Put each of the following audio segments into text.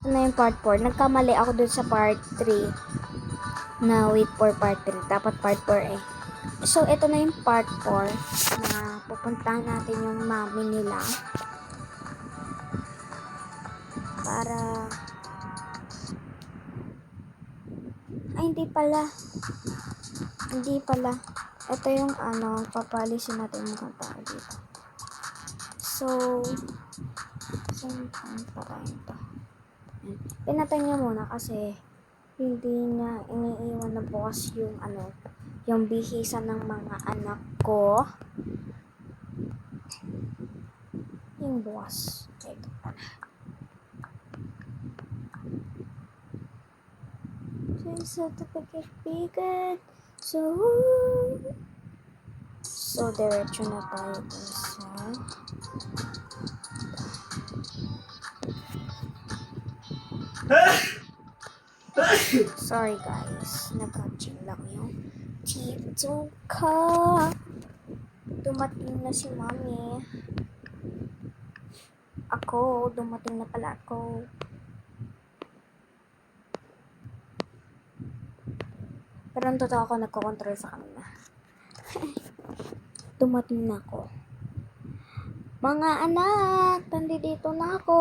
Ito na yung part 4. Nagkamali ako dun sa part 3. Na wait for part 3. Dapat part 4 eh. So, ito na yung part 4 na pupuntahan natin yung mami nila. Para... Ay, hindi pala. Hindi pala. Ito yung papalisin natin yung mga tao dito. So, saan para ito? Pinatay niya muna kasi hindi niya iniiwan na bukas yung yung bihisa ng mga anak ko. Yung bukas. Ito pala. Certificate bigot. So, diretso na tayo dun sa sorry guys, nag-catching lang yung tito ka. Dumating na si mami. Dumating na pala ako. Pero ang totoo ako, nagko-control sa kanila. Dumating na ako. Mga anak, nandito na ako.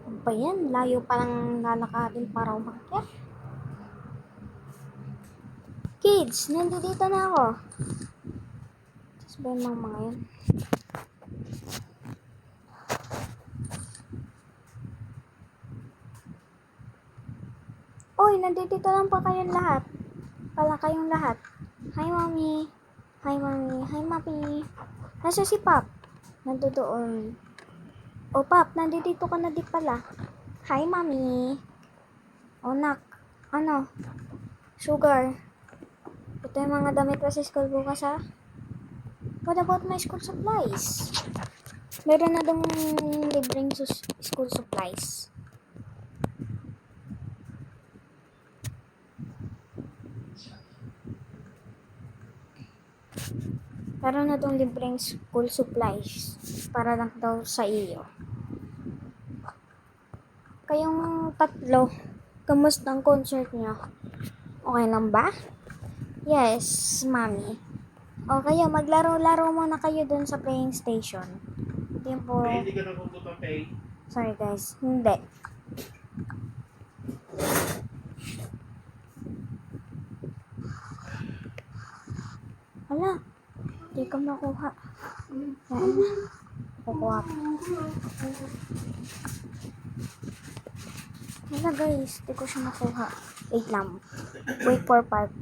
Ano ba yan? Layo palang lalakadin para umakyat. Kids, nandito na ako. Tapos ba yung mga yan? Oy, nandito lang pa kayong lahat. Kayong lahat. Hi, mommy. Hi, mommy. Hi, mommy. Nasa si Pop? Nandoon. Oh, Pop, nandito ka na di pala. Hi, mommy. Oh, nak. Ano? Sugar. Ito yung mga damit pa sa school bukas, ha? What about my school supplies? Meron na dong libreng school supplies. Meron na dong libreng school supplies para lang daw sa iyo. Kayong tatlo, kamusta ang concert niyo? Okay lang ba? Yes, mami. O kayo, maglaro-laro muna kayo dun sa playing station. Hindi po... Hindi ka nakukuha pay. Sorry guys, hindi. Hala, hindi ka makuha. Yan. Kukuha. Hala guys, hindi ko siya makuha. Wait lang. Wait for part 5.